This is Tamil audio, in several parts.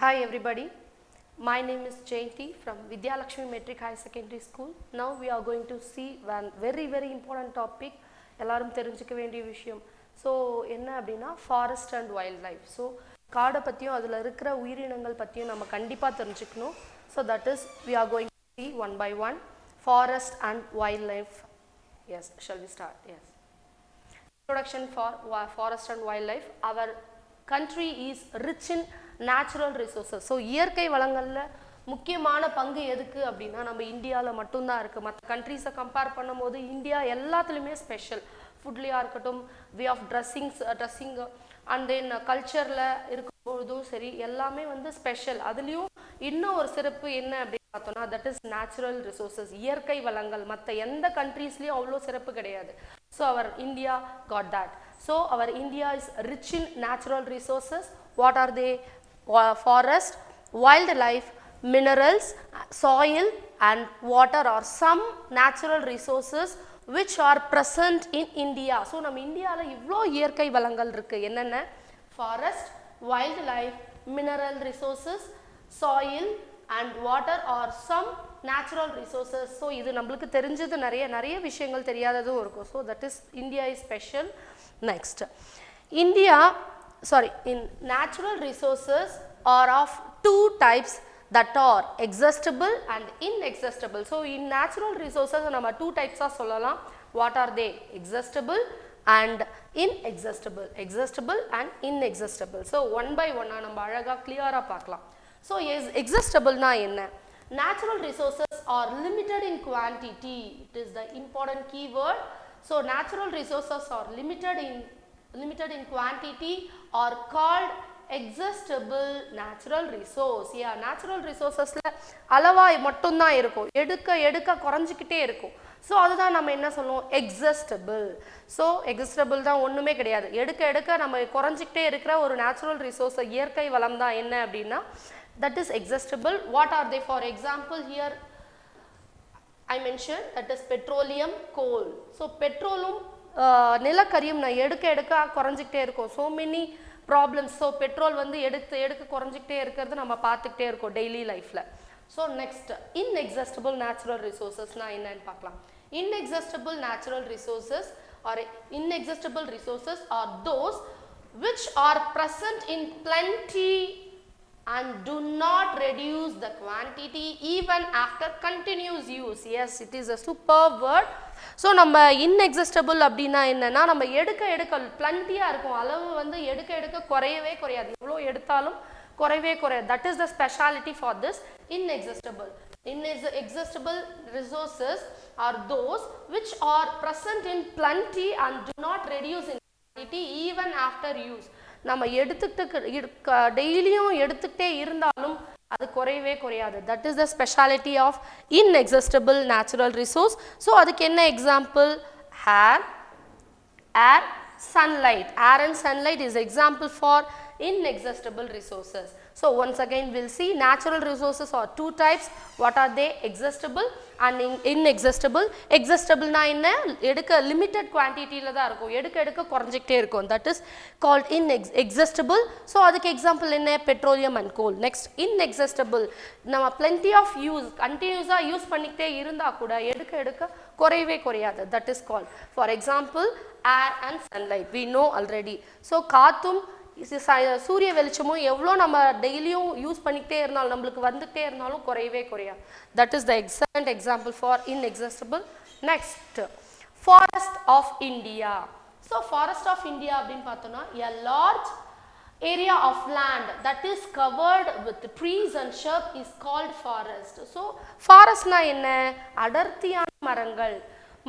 Hi everybody, my name is Jayanti from Vidhyalakshmi Matric High Secondary School. Now we are going to see one very important topic. எல்லாரும் தெரிஞ்சுக்க வேண்டிய விஷயம். So என்ன அப்படினா forest and wildlife. So காடை பத்தியும் அதுல இருக்கிற உயிரினங்கள் பத்தியும் நம்ம கண்டிப்பா தெரிஞ்சுக்கணும். So that is we are going to see one by one forest and wildlife. Yes, shall we start? Yes. Introduction for forest and wildlife. Our country is rich in natural resources. So இயற்கை வளங்கள்ல முக்கியமான பங்கு எதுக்கு அப்படின்னா நம்ம இந்தியாவில் மட்டும்தான் இருக்குது. மற்ற கண்ட்ரீஸை கம்பேர் பண்ணும்போது இந்தியா எல்லாத்துலேயுமே ஸ்பெஷல். ஃபுட்லேயா இருக்கட்டும், way of dressing and then கல்ச்சரில் இருக்கும்போதும் சரி எல்லாமே வந்து ஸ்பெஷல். அதுலேயும் இன்னும் ஒரு சிறப்பு என்ன அப்படின்னு பார்த்தோம்னா தட் இஸ் நேச்சுரல் ரிசோர்ஸஸ், இயற்கை வளங்கள். மற்ற எந்த கண்ட்ரீஸ்லேயும் அவ்வளோ சிறப்பு கிடையாது. So our India got that. So our India is rich in natural resources. What are they? Forest, wildlife, minerals, soil and water are some natural resources which are present in India. So நம்ம இந்தியால இவ்ளோ இயற்கை வளங்கள் இருக்கு. என்னென்ன? Forest, wildlife, mineral resources, soil and water are some natural resources. So இது நம்மளுக்கு தெரிஞ்சது நிறைய விஷயங்கள் தெரியாததும் இருக்கும். So that is India is special. Next, in natural resources are of two types that are exhaustible and inexhaustible. So in natural resources நம்ம two types சொல்லலாம். What are they? Exhaustible and inexhaustible. Exhaustible and inexhaustible. So one by one நம்ம அழகா clear-ஆ பார்க்கலாம். So exhaustible னா என்ன? Natural resources are limited in quantity. It is the important keyword. So natural resources are limited in quantity are called exhaustible natural resource. Yeah, natural resourcesல அளவா மட்டும் தான் இருக்கும், எடுக்க குறஞ்சிக்கிட்டே இருக்கும். ஸோ அதுதான் நம்ம என்ன சொல்லுவோம், exhaustible. ஸோ exhaustible தான் ஒன்றுமே கிடையாது, எடுக்க நம்ம குறஞ்சிக்கிட்டே இருக்கிற ஒரு நேச்சுரல் ரிசோர்ஸ் இயற்கை வளம் தான் என்ன அப்படின்னா that is exhaustible. What are they? For example, here I mentioned that is petroleum, coal. So பெட்ரோலும் நிலக்கரியும் நான் எடுக்க குறஞ்சிக்கிட்டே இருக்கும். So many problems. So petrol வந்து எடுக்க குறஞ்சிக்கிட்டே இருக்கிறது நம்ம பார்த்துக்கிட்டே இருக்கோம் டெய்லி லைஃப்பில். ஸோ நெக்ஸ்ட் inexhaustible natural resourcesனால் என்னன்னு பார்க்கலாம். Inexhaustible natural resources are those which are present in plenty and do not reduce the quantity even after continuous use. Yes, it is a superb word. So நம்ம inexhaustible அப்படின்னா என்னன்னா நம்ம எடுக்க பிளண்டியாக இருக்கும், அளவு வந்து எடுக்க குறையவே குறையாது, எவ்வளோ எடுத்தாலும் குறையவே குறையாது. That is the speciality for this inexhaustible. Inexhaustible resources are those which are present in plenty and do not reduce in quantity even after use. நம்ம டெய்லியும் எடுத்துக்கிட்டே இருந்தாலும் அது குறையவே குறையாது. That is the speciality of inexhaustible natural resource. So அதுக்கு என்ன example? air, sunlight. Air and sunlight is example for inexhaustible resources. So once again we'll see natural resources are two types. What are they? Exhaustible and inexhaustible. Exhaustible na enna எடுக்க limited quantity ல தான் இருக்கும், எடுக்க குறஞ்சிக்கிட்டே இருக்கும். That is called inexhaustible. So அதுக்கு example என்ன? petroleum and coal. Next, inexhaustible நம்ம plenty of use continuous use பண்ணிக்கிட்டே இருந்தா கூட எடுக்க குறையவே குறையாது. That is called, for example, air and sunlight. We know already. So காத்தும் சூரிய வெளிச்சமும் எவ்வளோ நம்ம டெய்லியும் யூஸ் பண்ணிக்கிட்டே இருந்தாலும் நம்மளுக்கு வந்துகிட்டே இருந்தாலும் குறையவே குறையாது. That is the excellent example for inexhaustible. Next, forest of India. So forest of India அப்படின்னு பார்த்தோம்னா a large area of land that is covered with trees and shrubs is called forest. So ஃபாரஸ்ட்னா என்ன? அடர்த்தியான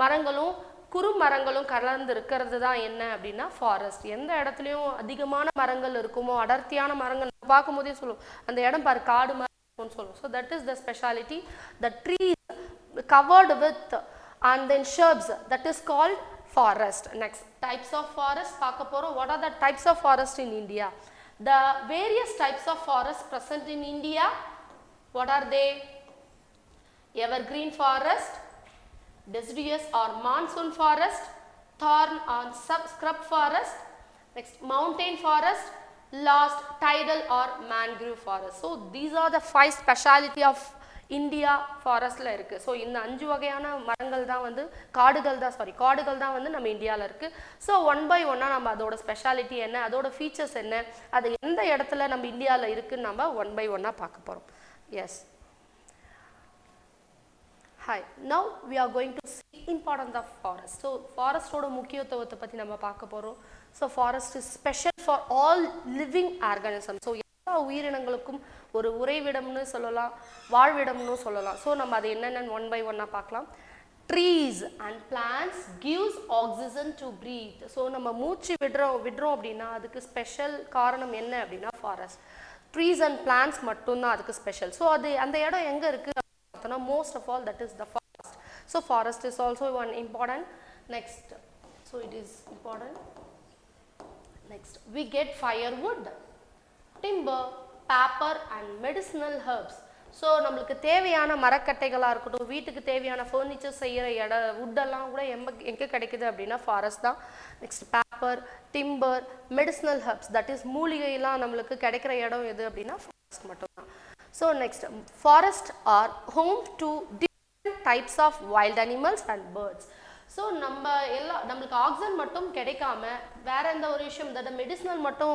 மரங்களும் குறுமரங்களும் கலந்து இருக்கிறது தான் என்ன அப்படின்னா ஃபாரஸ்ட். எந்த இடத்துலையும் அதிகமான மரங்கள் இருக்குமோ, அடர்த்தியான மரங்கள் பார்க்கும் போதே சொல்லுவோம் அந்த இடம் பாரு காடு மாதிரி இருக்கும்னு சொல்லுவோம். So that is the speciality. The trees covered with and then shrubs, that is called forest. Next, types of forest பார்க்க போகிறோம். What are the types of forest in India? The various types of forest present in India. What are they? Evergreen forest, deciduous or monsoon forest, thorn or scrub forest. Next, mountain forest, lost tidal or mangrove forest. So these are the 5 speciality of India ஃபாரஸ்ட்ல இருக்கு. ஸோ இந்த 5 வகையான மரங்கள் தான் வந்து காடுகள் தான் வந்து நம்ம இந்தியாவில் இருக்கு. ஸோ ஒன் பை ஒன்னா நம்ம அதோட ஸ்பெஷாலிட்டி என்ன, அதோட ஃபீச்சர்ஸ் என்ன, அது எந்த இடத்துல நம்ம இந்தியாவில் இருக்குன்னு நம்ம ஒன் பை ஒன்னா பார்க்க போறோம். S. Hi, now we are going to see importance of forest. So forest ஓட முக்கியத்துவத்தை பத்தி நம்ம பார்க்க போறோம். So forest is special for all living organisms. So எல்லா உயிரினங்களுக்கும் ஒரு உறைவிடம்னு சொல்லலாம், வாழ்விடம்னு சொல்லலாம். ஸோ நம்ம அது என்னென்னு ஒன் பை ஒன்னா பார்க்கலாம். Trees and plants gives oxygen to breathe. So நம்ம மூச்சு விடுறோம் அப்படின்னா அதுக்கு ஸ்பெஷல் காரணம் என்ன அப்படின்னா ஃபாரஸ்ட். ட்ரீஸ் அண்ட் பிளான்ஸ் மட்டும்தான் அதுக்கு ஸ்பெஷல். ஸோ அது அந்த இடம் எங்கே இருக்குது பார்த்தோன்னா most of all that is the forest. So forest is also one important. Next, so it is important. Next we get firewood, timber, paper and medicinal herbs. ஸோ நம்மளுக்கு தேவையான மரக்கட்டைகளாக இருக்கட்டும், வீட்டுக்கு தேவையான ஃபர்னிச்சர் செய்கிற வுட்டெல்லாம் கூட எங்கே கிடைக்குது அப்படின்னா ஃபாரஸ்ட் தான். Next paper, timber, medicinal herbs, that is மூலிகைலாம் நம்மளுக்கு கிடைக்கிற இடம் எது அப்படின்னா ஃபாரஸ்ட் மட்டும்தான். So next, forest are home to different types of wild animals and birds. So நம்மளுக்கு ஆக்சிஜன் மட்டும் கிடைக்காம வேற எந்த ஒரு விஷயம், இந்த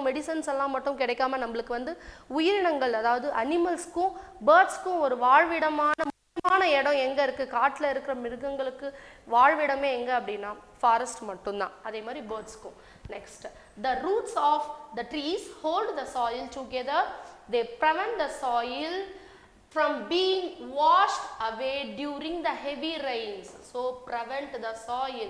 மெடிசன்ஸ் எல்லாம் மட்டும் கிடைக்காம நம்மளுக்கு வந்து உயிரினங்கள், அதாவது அனிமல்ஸ்க்கும் பேர்ட்ஸ்க்கும் ஒரு வாழ்விடமான இடம் எங்க இருக்கு, காட்டில் இருக்கிற மிருகங்களுக்கு வாழ்விடமே எங்க அப்படின்னா ஃபாரஸ்ட் மட்டும்தான். அதே மாதிரி பேர்ட்ஸ்க்கும். Next, the roots of the trees hold the soil together. They prevent the soil from being washed away during the heavy rains. So prevent the soil.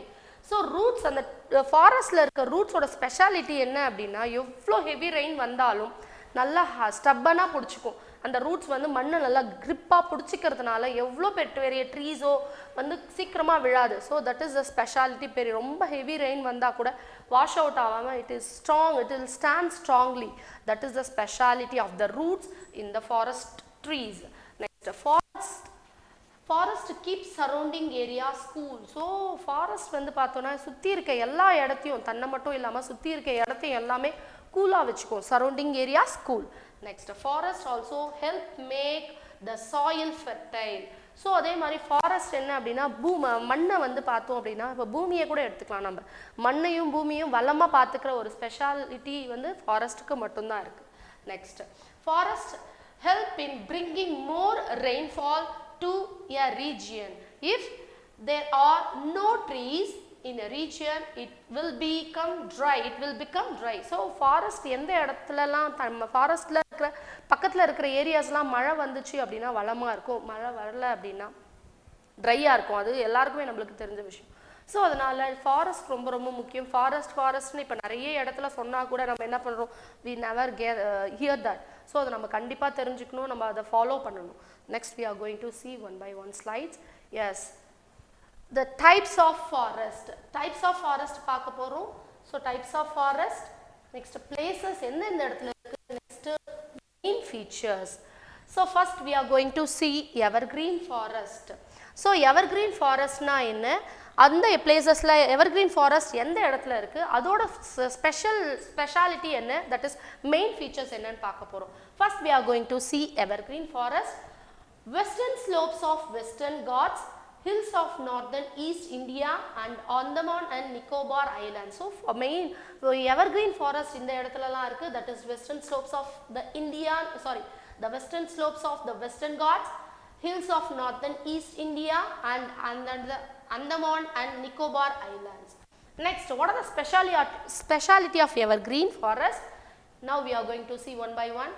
So roots, அந்த ஃபாரஸ்ட்ல இருக்க ரூட்ஸோட ஸ்பெஷாலிட்டி என்ன அப்படின்னா எவ்வளோ ஹெவி ரெயின் வந்தாலும் நல்லா ஸ்டப்பனாக பிடிச்சிக்கும். அந்த ரூட்ஸ் வந்து மண்ணை நல்லா கிரிப்பாக பிடிச்சிக்கிறதுனால எவ்வளோ பெரிய ட்ரீஸோ வந்து சீக்கிரமாக விழாது. So that is the speciality. ரொம்ப ஹெவி ரெயின் வந்தால் கூட வாஷ் அவுட் ஆகாமல் it is strong, it will stand strongly. That is the speciality of the roots in the forest trees. Next, forest keeps surrounding areas cool. So forest வந்து பார்த்தோன்னா சுற்றி இருக்க எல்லா இடத்தையும், தன்னை மட்டும் இல்லாமல் சுற்றி இருக்க இடத்தையும் எல்லாமே கூலாக வச்சுக்கும். Surrounding areas cool. Next, forest also help make the soil fertile. So அதே மாதிரி ஃபாரஸ்ட் என்ன அப்படின்னா மண்ணை வந்து பார்த்தோம் அப்படின்னா இப்போ பூமியை கூட எடுத்துக்கலாம். நம்ம மண்ணையும் பூமியும் வளமாக பார்த்துக்கிற ஒரு ஸ்பெஷாலிட்டி வந்து ஃபாரஸ்ட்டுக்கு மட்டும்தான் இருக்குது. Next, forest help in bringing more rainfall to a region. If there are no trees in a region, it will become dry. So forest எந்த இடத்துலலாம் நம்ம ஃபாரஸ்ட்ல இருக்கிற பக்கத்தில் இருக்கிற ஏரியாஸ்லாம் மழை வந்துச்சு அப்படின்னா வளமாக இருக்கும், மழை வரல அப்படின்னா ட்ரையாக இருக்கும். அது எல்லாருக்குமே நம்மளுக்கு தெரிஞ்ச விஷயம். ஸோ அதனால் ஃபாரஸ்ட் ரொம்ப ரொம்ப முக்கியம். ஃபாரஸ்ட்னு இப்போ நிறைய இடத்துல சொன்னால் கூட நம்ம என்ன பண்ணுறோம், we never hear that. So அதை நம்ம கண்டிப்பாக தெரிஞ்சுக்கணும், நம்ம அதை ஃபாலோ பண்ணணும். Next we are going to see one by one slides. Yes, the types of forest பார்க்க போகிறோம். So types of forest, next places எந்தெந்த இடத்துல இருக்குது, next main features. So first we are going to see evergreen forest. So evergreen ஃபாரஸ்ட்னா என்ன, அந்த பிளேசஸில் எவர்கிரீன் ஃபாரஸ்ட் எந்த இடத்துல இருக்குது, அதோட ஸ்பெஷாலிட்டி என்ன, தட் இஸ் மெயின் ஃபீச்சர்ஸ் என்னன்னு பார்க்க போகிறோம். First we are going to see evergreen forest. Western slopes of Western Ghats, hills of northern East India and Andaman and Nicobar Islands. So main evergreen forest இந்த இடத்துலலாம் இருக்குது. That is western slopes of the western slopes of the Western Ghats, hills of northern East India and the Andaman and Nicobar Islands. Next, what are the speciality of evergreen forest? Now we are going to see one by one.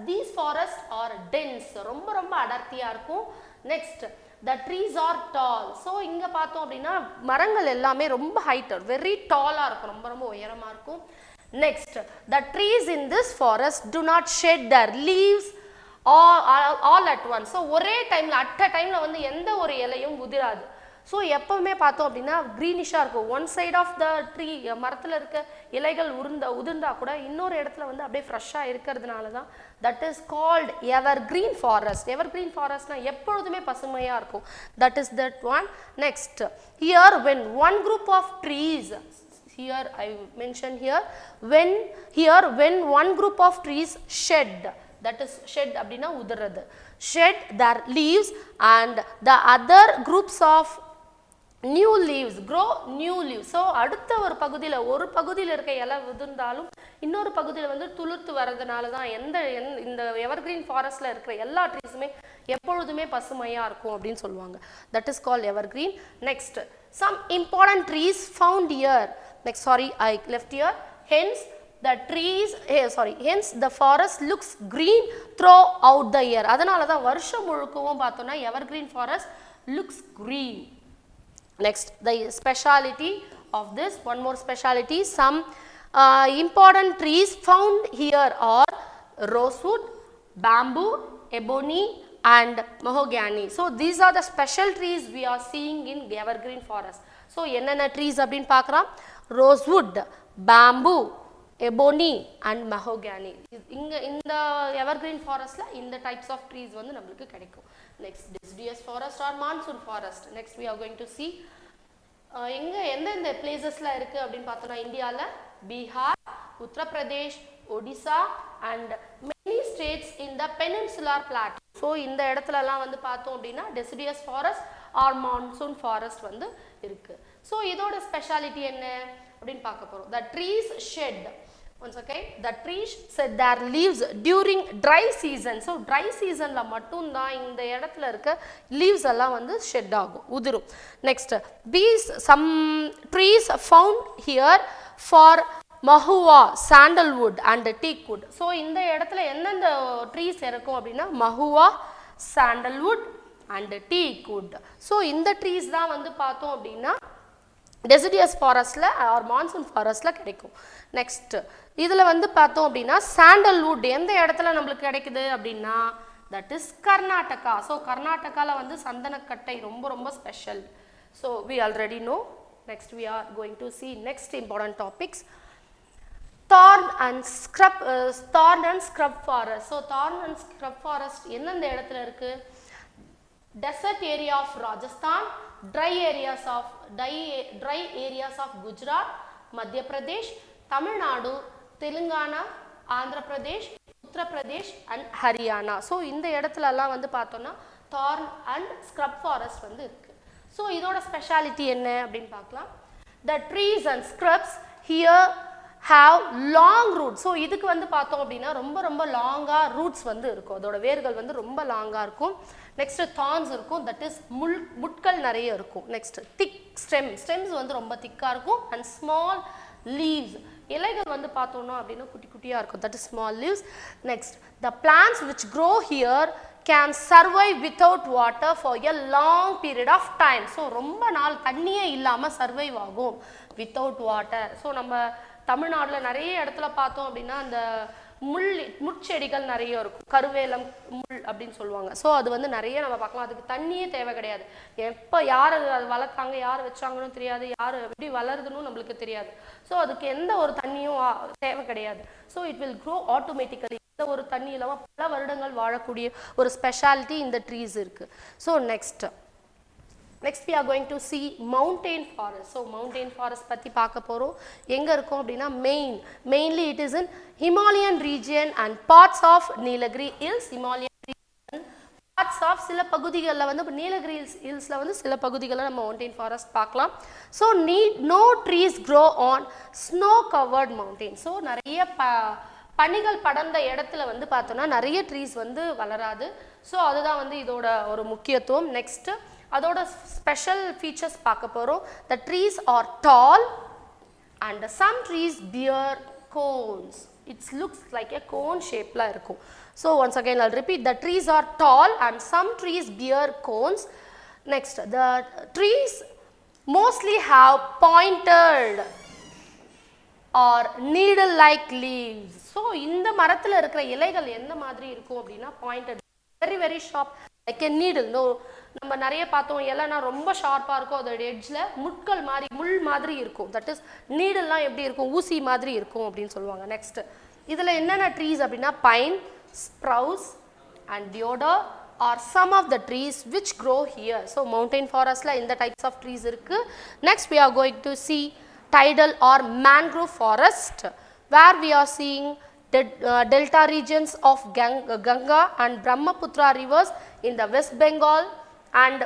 These forests are dense, ரொம்ப அடர்த்தியா இருக்கும். Next, the trees are tall. So இங்க பார்த்தோம் அப்படின்னா மரங்கள் எல்லாமே ரொம்ப ஹைட், வெரி டாலா இருக்கும், ரொம்ப உயரமா இருக்கும். Next, the trees in this forest do not shed their leaves all at once. So ஒரே டைம்ல டைம்ல வந்து எந்த ஒரு இலையும் உதிராது. ஸோ எப்பவுமே பார்த்தோம் அப்படின்னா க்ரீனிஷாக இருக்கும். One side of the tree, மரத்தில் இருக்க இலைகள் உதிர்ந்தா கூட இன்னொரு இடத்துல வந்து அப்படியே ஃப்ரெஷ்ஷாக இருக்கிறதுனால தான் that is called evergreen forest. Evergreen ஃபாரஸ்ட்னா எப்பொழுதுமே பசுமையாக இருக்கும். That is that one. Next, here when one group of trees, here I mentioned here, when one group of trees shed, that is shed அப்படினா உதிர்றது, shed their leaves and the other groups of new leaves grow new leaves. So அடுத்த ஒரு பகுதியில் இருக்க இலை உதிர்ந்தாலும் இன்னொரு பகுதியில் வந்து துளிர்த்து வரதுனால தான் இந்த எவர்கிரீன் ஃபாரஸ்ட்ல இருக்கிற எல்லா ட்ரீஸுமே எப்பொழுதுமே பசுமையா இருக்கும் அப்படின்னு சொல்லுவாங்க. That is called evergreen. Next, some important trees found here. Next, sorry, I left here. Hence the forest looks green throughout the year. அதனால தான் வருஷம் முழுக்கவும் பார்த்தோம்னா evergreen forest looks green. Next, the speciality of this, one more speciality, some important trees found here are rosewood, bamboo, ebony and mahogany. So these are the special trees we are seeing in evergreen forest. So என்னென்ன trees அப்படினு பார்க்கறோம், rosewood, bamboo, ebony and mahogany. இந்த evergreen forestல இந்த types of trees வந்து நமக்கு கிடைக்கும். Next, deciduous forest or monsoon forest. Next we are going to see எந்தெந்த பிளேசஸ்ல இருக்கு அப்படின்னு பார்த்தோம்னா இந்தியால பீகார், உத்தர Pradesh, Odisha and many states in the peninsular plateau. So இந்த இடத்துலலாம் வந்து பார்த்தோம் அப்படின்னா deciduous forest or monsoon forest வந்து இருக்கு. So இதோட ஸ்பெஷாலிட்டி என்ன அப்படின்னு பார்க்க போறோம். The trees shed, once again, the trees shed their leaves during dry season. So dry seasonல மட்டும் தான் இந்த இடத்துல இருக்க leaves எல்லாம் வந்து shed ஆகும், உதிரும். Next, some trees found here for mahua, sandalwood and teakwood. So இந்த இடத்துல எந்தெந்த trees இருக்கும் அப்படின்னா mahua, sandalwood and teakwood. So இந்த trees தான் வந்து பார்த்தோம் அப்படின்னா deciduous forestல or monsoon forestல கிடைக்கும். Next, இதுல வந்து பார்த்தோம் அப்படின்னா sandalwood எந்த இடத்துல நமக்கு கிடைக்குது அப்படின்னா that is Karnataka. So கர்நாடகால வந்து சந்தனக்கட்டை ரொம்ப special. So we already know. Next we are going to see next important topics. Thorn and scrub forest. So thorn and scrub forest எந்தெந்த இடத்துல இருக்கு? Desert area of Rajasthan, dry areas of Gujarat, Madhya Pradesh, Tamilnadu, Telangana, Andhra Pradesh, Uttar Pradesh and Haryana. So இந்த இடத்துல எல்லாம் வந்து பார்த்தோம்னா thorn and scrub forest வந்து இருக்கு. So இதோட ஸ்பெஷாலிட்டி என்ன அப்படின்னு பார்க்கலாம். The trees and scrubs here have long roots. So இதுக்கு வந்து பார்த்தோம் அப்படின்னா ரொம்ப லாங்கா ரூட்ஸ் வந்து இருக்கும், அதோட வேர்கள் வந்து ரொம்ப லாங்கா இருக்கும். நெக்ஸ்ட் thorns இருக்கும், தட் இஸ் முட்கள் நிறைய இருக்கும். நெக்ஸ்ட் thick stems வந்து ரொம்ப திக்கா இருக்கும் and small leaves, இலைகள் வந்து பார்த்தோம்னா அப்படின்னா குட்டியா இருக்கும், that is small leaves. Next, the plants which grow here can survive without water for a long period of time. So ரொம்ப நாள் தண்ணியே இல்லாம சர்வைவ் ஆகும் without water. So நம்ம தமிழ்நாடுல நிறைய இடத்துல பார்த்தோம் அப்படின்னா அந்த முட்செடிகள் நிறைய இருக்கும், கருவேலம் முள் அப்படின்னு சொல்லுவாங்க. ஸோ அது வந்து நிறைய நம்ம பார்க்கலாம், அதுக்கு தண்ணியே தேவை கிடையாது. எப்போ யார் அது வளர்த்தாங்க, யார் வச்சாங்கன்னு தெரியாது, யார் எப்படி வளருதுன்னு நம்மளுக்கு தெரியாது. ஸோ அதுக்கு எந்த ஒரு தண்ணியும் தேவை கிடையாது. So it will grow automatically. எந்த ஒரு தண்ணி இல்லாமல் பல வருடங்கள் வாழக்கூடிய ஒரு ஸ்பெஷாலிட்டி இந்த ட்ரீஸ் இருக்கு. So next we are going to see mountain forest. So mountain forest பத்தி பார்க்க போறோம். எங்க இருக்கும் அப்படின்னா mainly it is in Himalayan region and parts of Nilagiri hills. Himalayan region, parts of சில பகுதிகளில் வந்து நீலகிரி ஹில்ஸ்ல வந்து சில பகுதிகளில் நம்ம mountain forest பார்க்கலாம். So no trees grow on snow covered mountains. So நிறைய பனிகள் படர்ந்த இடத்துல வந்து பார்த்தோம்னா நிறைய ட்ரீஸ் வந்து வளராது. ஸோ அதுதான் வந்து இதோட ஒரு முக்கியத்துவம். நெக்ஸ்ட் அதோட ஸ்பெஷல் ஃபீச்சர்ஸ் பார்க்க போறோம். The trees are tall and some trees bear cones. It looks like a cone shape la இருக்கும். So once again I'll repeat, the trees are tall and some trees bear cones. Next, the trees mostly have pointed or needle like leaves. So இந்த மரத்துல இருக்கிற இலைகள் எந்த மாதிரி இருக்கும் அப்படின்னா pointed, very sharp like a needle. No, நம்ம நிறைய பார்த்தோம் இலைனா ரொம்ப ஷார்ப்பா இருக்கும், அதோட எட்ஜ்ல முள் மாதிரி இருக்கும், தட் இஸ் நீடல்லாம் எப்படி இருக்கும், ஊசி மாதிரி இருக்கும் அப்படின்னு சொல்லுவாங்க. நெக்ஸ்ட் இதுல என்னென்ன ட்ரீஸ் அப்படின்னா pine, spruce and deodar are some of the trees which grow here. So mountain forest la இந்த types of trees இருக்கு. Next we are going to see tidal or mangrove forest, where we are seeing delta regions of Ganga and Brahmaputra rivers in the West Bengal and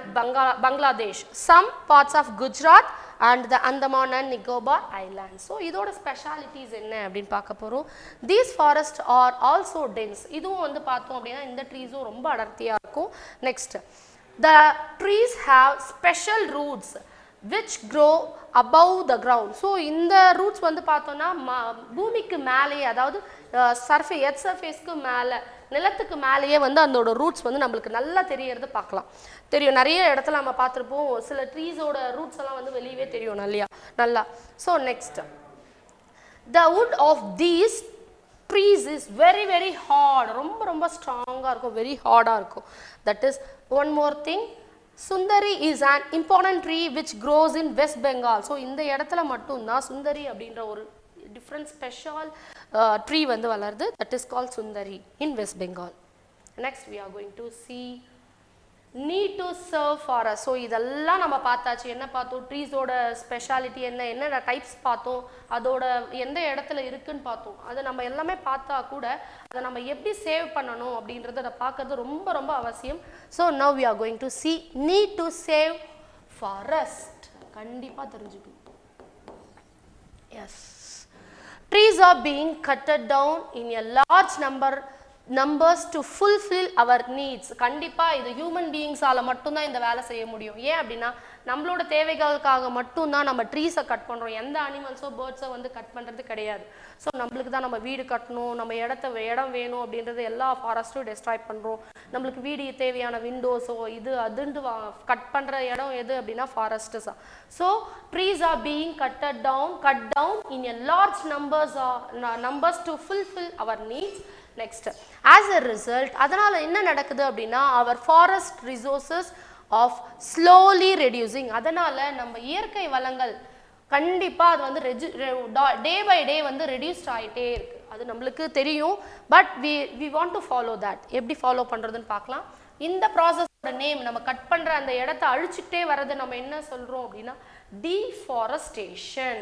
Bangladesh, some parts of Gujarat and the Andaman and Nicobar Islands. So, இதோட specialities என்ன அப்படினு பார்க்க போறோம். These forests are also dense. இதுவும் வந்து பார்த்தோம் அப்படினா இந்த ட்ரீஸும் ரொம்ப அடர்த்தியா இருக்கும். Next, the trees have special roots which grow above the ground. So, இந்த roots வந்து பார்த்தோம்னா பூமிக்கு மேலே, அதாவது எர்த் சர்ஃபேஸ்க்கு மேலே, நிலத்துக்கு மேலேயே வந்து அதோட ரூட்ஸ் வந்து நம்மளுக்கு நல்லா தெரியறது பார்க்கலாம். தெரியும், நிறைய இடத்துல நம்ம பார்த்துருப்போம், சில ட்ரீஸோட ரூட்ஸ் எல்லாம் வந்து வெளியவே தெரியும் நல்லா. So next, the wood of these trees is very hard. ரொம்ப ஸ்ட்ராங்காக இருக்கும், வெரி ஹார்டாக இருக்கும். That is one more thing. Sundari is an important tree which grows in West Bengal. So இந்த இடத்துல மட்டும்தான் சுந்தரி அப்படின்ற ஒரு different special tree வந்து வளருது. That is called Sundari in West Bengal. Next we are going to see need to serve forest. So இதெல்லாம் நம்ம பார்த்தாச்சு. என்ன பார்த்தோம், ட்ரீஸோட ஸ்பெஷாலிட்டி என்ன டைப்ஸ் பார்த்தோம், அதோட எந்த இடத்துல இருக்குன்னு பார்த்தோம். அதை நம்ம எல்லாமே பார்த்தா கூட அதை நம்ம எப்படி சேவ் பண்ணணும் அப்படின்றத பார்க்கறது ரொம்ப அவசியம். So now we are going to see need to save forest. கண்டிப்பாக தெரிஞ்சுக்கணும். Yes, trees are being cut down in a large numbers to fulfill our needs. கண்டிப்பா இது ஹியூமன் பீயிங்ஸால மட்டும் தான் இந்த வேலை செய்ய முடியும். ஏன் அப்படின்னா நம்மளோட தேவைகளுக்காக மட்டும் தான் நம்ம ட்ரீஸை கட் பண்றோம். எந்த அனிமல்ஸோ பேர்ட்ஸோ வந்து கட் பண்றது கிடையாது. ஸோ நம்மளுக்கு தான் நம்ம வீடு கட்டணும், நம்ம இடம் வேணும் அப்படின்றது எல்லா ஃபாரஸ்ட்டும் டெஸ்ட்ராய் பண்றோம். நம்மளுக்கு வீடு தேவையான விண்டோஸோ இது அதுன்னு கட் பண்ற இடம் எது அப்படின்னா forests. So trees are being cut down in a large numbers to fulfill our needs. Next, as a result, அதனால என்ன நடக்குது அப்படின்னா our forest resources of slowly reducing. அதனால நம்ம இயற்கை வளங்கள் கண்டிப்பா அது வந்து டே பை டே வந்து ரெடியூஸ்ட் ஆயிட்டே இருக்கு. அது நம்மளுக்கு தெரியும். But we want to follow that. எப்படி ஃபாலோ பண்றதுன்னு பார்க்கலாம். இந்த ப்ராசஸோட நேம், நம்ம கட் பண்ற அந்த இடத்தை அழிச்சிட்டே வரது நம்ம என்ன சொல்றோம் அப்படின்னா deforestation.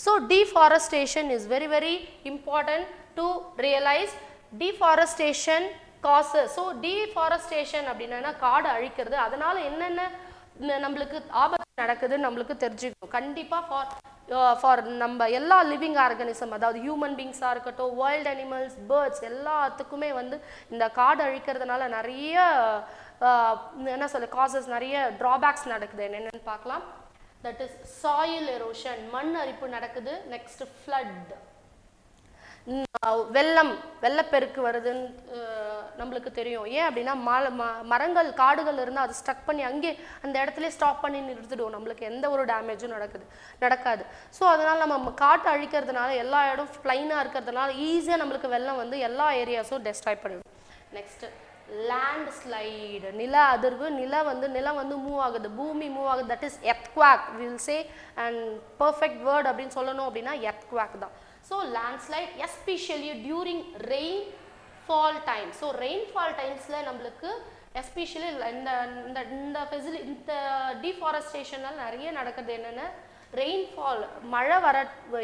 So deforestation is very important to realize. Deforestation causes, so deforestation அப்படின்னா காடு அழிக்கிறது. அதனால என்னென்ன நம்மளுக்கு ஆபத்து நடக்குதுன்னு நம்மளுக்கு தெரிஞ்சுக்கணும். கண்டிப்பா ஃபார் நம்ம எல்லா லிவிங் ஆர்கானிசம், அதாவது ஹியூமன் பீங்ஸாக இருக்கட்டும், வைல்ட் அனிமல்ஸ், பேர்ட்ஸ் எல்லாத்துக்குமே வந்து இந்த காடு அழிக்கிறதுனால நிறைய என்ன சொல்ல காசஸ், நிறைய ட்ராபேக்ஸ் நடக்குது. என்னென்னு பார்க்கலாம். தட் இஸ் சாயில் எரோஷன், மண் அரிப்பு நடக்குது. நெக்ஸ்ட் ஃப்ளட், வெள்ளப்பெருக்கு வருதுன்னு நம்மளுக்கு தெரியும். ஏன் அப்படின்னா மரங்கள் காடுகள் இருந்தால் அது ஸ்டக் பண்ணி அங்கே அந்த இடத்துல ஸ்டாப் பண்ணி நிறுத்திடுவோம், நம்மளுக்கு எந்த ஒரு டேமேஜும் நடக்காது. ஸோ அதனால் நம்ம காட்டு அழிக்கிறதுனால எல்லா இடம் பிளைனாக இருக்கிறதுனால ஈஸியாக நம்மளுக்கு வெள்ளம் வந்து எல்லா ஏரியாஸும் டெஸ்ட்ராய் பண்ணிடும். நெக்ஸ்ட் லேண்ட் ஸ்லைடு, நில அதிர்வு. நிலம் வந்து மூவ் ஆகுது, பூமி மூவ் ஆகுது. That is earthquake will say. And perfect word அப்படின்னு சொல்லணும் அப்படின்னா எர்த்குவாக் தான். So landslide especially during rainfall time. So rainfall times la நம்மளுக்கு especially இந்த deforestationனால நிறைய நடக்குது. என்னன்னா ரெயின்ஃபால், மழை வர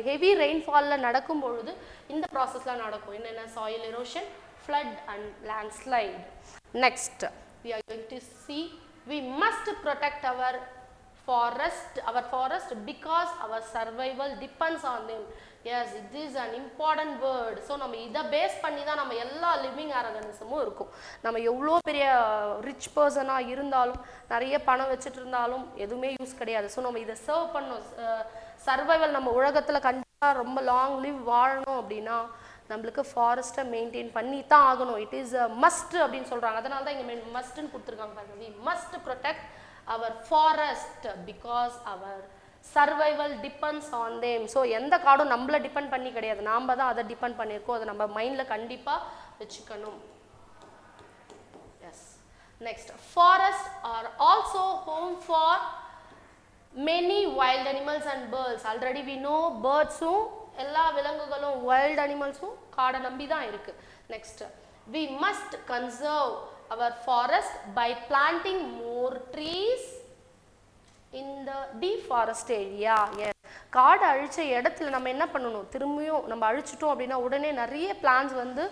ஹெவி ரெயின்ஃபால்ல நடக்கும் பொழுது இந்த ப்ராசஸ்லாம் நடக்கும். என்னென்ன soil erosion, flood and landslide. Next we are going to see we must protect our forest because our survival depends on them. Yes, it is an important word. So நம்ம இதை பேஸ் பண்ணி தான் நம்ம எல்லா லிவிங் ஆர்கானிசமும் இருக்கும். நம்ம எவ்வளோ பெரிய ரிச் பர்சனாக இருந்தாலும், நிறைய பணம் வச்சுட்டு இருந்தாலும் எதுவுமே யூஸ் கிடையாது. ஸோ நம்ம இதை சர்வ் பண்ணணும். சர்வைவல் நம்ம உலகத்தில் கண்டிப்பாக ரொம்ப லாங் லிவ் வாழணும் அப்படின்னா நம்மளுக்கு ஃபாரஸ்ட்டை மெயின்டைன் பண்ணி தான் ஆகணும். இட் இஸ் மஸ்ட் அப்படின்னு சொல்கிறாங்க. அதனால தான் இங்கே மஸ்ட்ன்னு கொடுத்துருக்காங்க பாருங்க. we must protect our forest because our survival depends on them. So எந்த காடும் நம்மளை டிபெண்ட் பண்ணி கிடையாது, நாம் தான் அதை டிபெண்ட் பண்ணியிருக்கோம். அதை நம்ம மைண்டில் கண்டிப்பாக வச்சுக்கணும். Yes. Next, forest are also home for many wild animals and birds. Already we know பேர்ட்ஸும் எல்லா விலங்குகளும் வைல்ட் அனிமல்ஸும் காடை நம்பி தான் இருக்கு. Next, we must conserve our forest by planting more trees in the deforested area. Yes. காடு அழிச்ச இடத்துல நம்ம என்ன பண்ணணும், திரும்பியும் நம்ம அழிச்சிட்டோம் அப்படின்னா உடனே நிறைய பிளான்ஸ் வந்து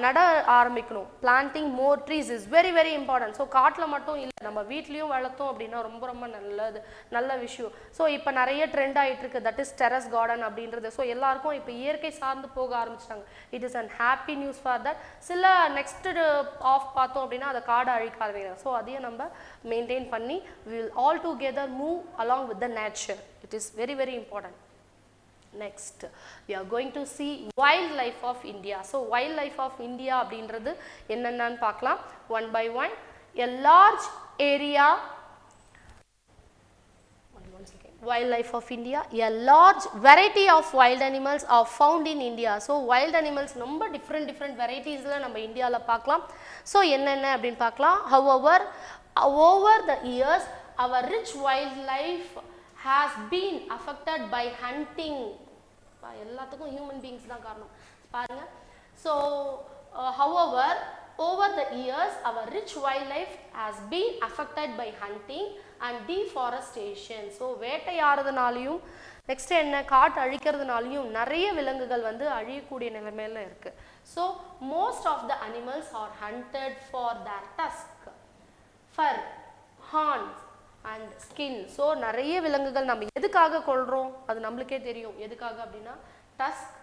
நட ஆரம்பிக்கணும். Planting more trees is very very important. So காட்டில் மட்டும் இல்லை, நம்ம வீட்லேயும் வளர்த்தோம் அப்படின்னா ரொம்ப ரொம்ப நல்ல விஷயம். ஸோ இப்போ நிறைய ட்ரெண்ட் ஆகிட்டு இருக்கு, தட் இஸ் டெரஸ் கார்டன் அப்படின்றது. ஸோ எல்லாருக்கும் இப்போ இயற்கை சார்ந்து போக ஆரம்பிச்சிட்டாங்க. It is and happy news for that. சில நெக்ஸ்ட் ஆஃப் பார்த்தோம் அப்படின்னா அதை காடை அழிக்க ஆரம்பிக்கிறாங்க. ஸோ அதையும் நம்ம மெயின்டைன் பண்ணி will all together move along with the nature. It is very very important. Next we are going to see wildlife of India. So wildlife of India அப்படின்றது என்னென்னு பார்க்கலாம் one by one. A large area, wildlife of India, a large variety of wild animals are found in India. So wild animals ரொம்ப different varieties-ல நம்ம இந்தியால பார்க்கலாம். So என்னென்ன அப்படின்னு பார்க்கலாம். However, over the years our rich wildlife has been affected by hunting. எல்லாத்துக்கும் human beings தான் காரணம் பாருங்க. So however, over the years our rich wildlife has been affected by hunting and deforestation. So வேட்டையாடுறதுனாலயும் நெக்ஸ்ட் என்ன காட்டு அழிக்கிறதுனாலயும் நிறைய விலங்குகள் வந்து அழியக்கூடிய நிலைமையில இருக்கு. So most of the animals are hunted for their tusk, fur, horns and skin. So நிறைய விலங்குகள் நம்ம எதுக்காக கொள்றோம் அது நம்மளுக்கே தெரியும். எதுக்காக அப்படின்னா டஸ்க்,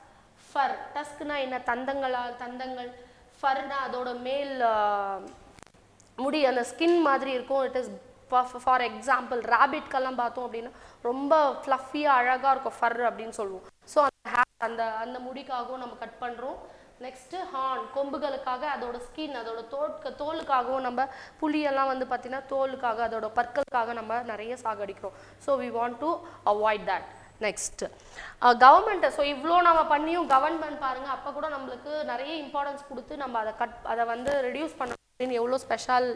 ஃபர். டஸ்க்னா என்ன, தந்தங்கள். ஃபர்னா அதோட மேல் முடி, அந்த ஸ்கின் மாதிரி இருக்கும். இட் இஸ் ஃபார் எக்ஸாம்பிள் ராபிட்கெல்லாம் பார்த்தோம் அப்படின்னா ரொம்ப ஃப்ளஃபியாக அழகாக இருக்கும் ஃபர் அப்படின்னு சொல்லுவோம். ஸோ அந்த அந்த முடிக்காகவும் நம்ம கட் பண்ணுறோம். நெக்ஸ்ட்டு ஹார்ன், கொம்புகளுக்காக. அதோட ஸ்கின், அதோட தோலுக்காகவும் நம்ம புளியெல்லாம் வந்து பார்த்தீங்கன்னா தோலுக்காக, அதோட பற்களுக்காக நம்ம நிறைய சாகடிக்கிறோம். So we want to avoid that. Next கவர்மெண்ட்டை. ஸோ இவ்வளோ நம்ம பண்ணியும் கவர்மெண்ட் பாருங்கள் அப்போ கூட நம்மளுக்கு நிறைய இம்பார்ட்டன்ஸ் கொடுத்து நம்ம அதை வந்து ரெடியூஸ் பண்ண அப்படின்னு எவ்வளோ ஸ்பெஷல்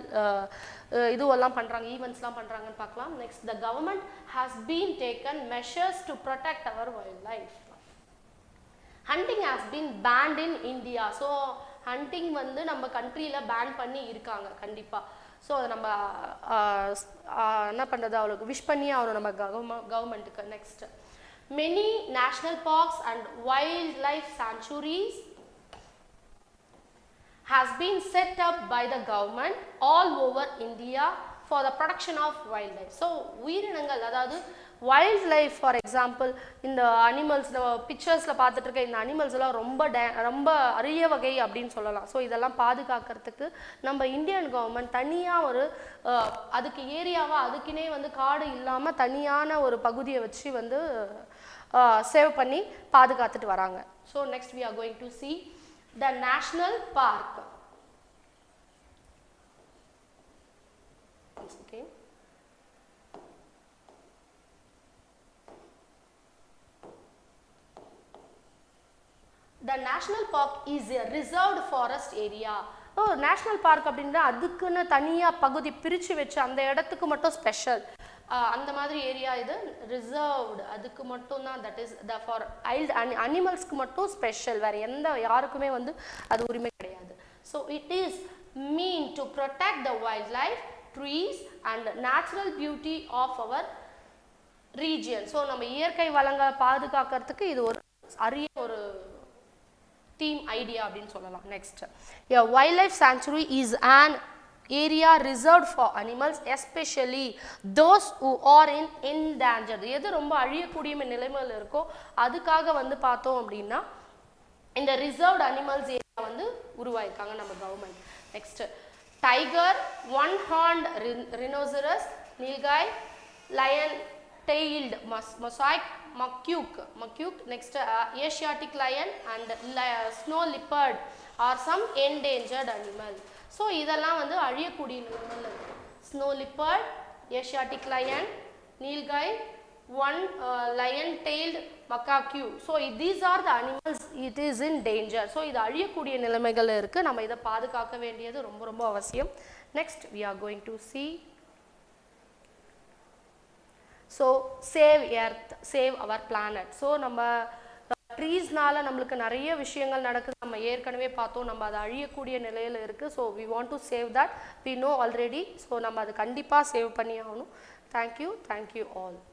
இதுவெல்லாம் பண்ணுறாங்க, ஈவெண்ட்ஸ்லாம் பண்ணுறாங்கன்னு பார்க்கலாம். Next the government has been taken measures to protect our wildlife. Hunting has been banned in India. So hunting வந்து நம்ம கண்ட்ரியில் பேன் பண்ணி இருக்காங்க கண்டிப்பாக. ஸோ அதை நம்ம என்ன பண்ணுறது, அவளுக்கு விஷ் பண்ணி ஆகணும் நம்ம கவர்மெண்ட்டுக்கு. Next many national parks and wild life sanctuaries has been set up by the government all over India for the protection of wildlife. So உயிரினங்கள், அதாவது வைல்ட் லைஃப் ஃபார் எக்ஸாம்பிள் இந்த அனிமல்ஸ் நம்ம பிக்சர்ஸில் பார்த்துட்டு இருக்க இந்த அனிமல்ஸ் எல்லாம் ரொம்ப அரிய வகை அப்படின்னு சொல்லலாம். ஸோ இதெல்லாம் பாதுகாக்கிறதுக்கு நம்ம இந்தியன் கவர்மெண்ட் தனியாக ஒரு அதுக்கு ஏரியாவாக அதுக்குன்னே வந்து காடு இல்லாமல் தனியான ஒரு பகுதியை வச்சு வந்து சேவ் பண்ணி பாதுகாத்துட்டு வராங்க. So next we are going to see the national park. Okay. The national park is a reserved forest area. National park அப்படின்னா அதுக்குன்னு தனியாக பகுதி பிரித்து வச்சு அந்த இடத்துக்கு மட்டும் ஸ்பெஷல் அந்த மாதிரி ஏரியா. இது ரிசர்வ்டு, அதுக்கு மட்டும் தான். That is the for wild அனிமல்ஸ்க்கு மட்டும் ஸ்பெஷல், வேறு யாருக்குமே வந்து அது உரிமை கிடையாது. So it is mean to protect the wild life, trees and natural beauty of our region. So நம்ம இயற்கை வளங்களை பாதுகாக்கிறதுக்கு இது ஒரு அரிய ஒரு தீம் ஐடியா அப்படின்னு சொல்லலாம். Next wild life sanctuary is an area reserved for animals, especially those who are in endangered. எது ரொம்ப அழியக்கூடிய நிலைமையில் இருக்கோ அதுக்காக வந்து பார்த்தோம் அப்படின்னா இந்த ரிசர்வ்டு அனிமல்ஸ் ஏரியா வந்து உருவாயிருக்காங்க நம்ம government. Next tiger, one horned rhinoceros, nilgai, lion tailed mosaic, macaque. Next Asiatic lion and snow leopard are some endangered animal. So இதெல்லாம் வந்து அழியக்கூடிய நிலைமையில் இருக்குது. Snow leopard, Asiatic lion, nilgai, one lion tailed macaque. So these are the animals it is in danger. So இது அழியக்கூடிய நிலைமைகள் இருக்குது. நம்ம இதை பாதுகாக்க வேண்டியது ரொம்ப ரொம்ப அவசியம். Next we are going to see so save earth, save our planet. So நம்ம ட்ரீஸ்னால நம்மளுக்கு நிறைய விஷயங்கள் நடக்குது. நம்ம ஏற்கனவே பார்த்தோம், நம்ம அதை அழியக்கூடிய நிலையில் இருக்குது. So we want to save that, we know already. So நம்ம அதை கண்டிப்பாக சேவ் பண்ணி ஆகணும். Thank you all.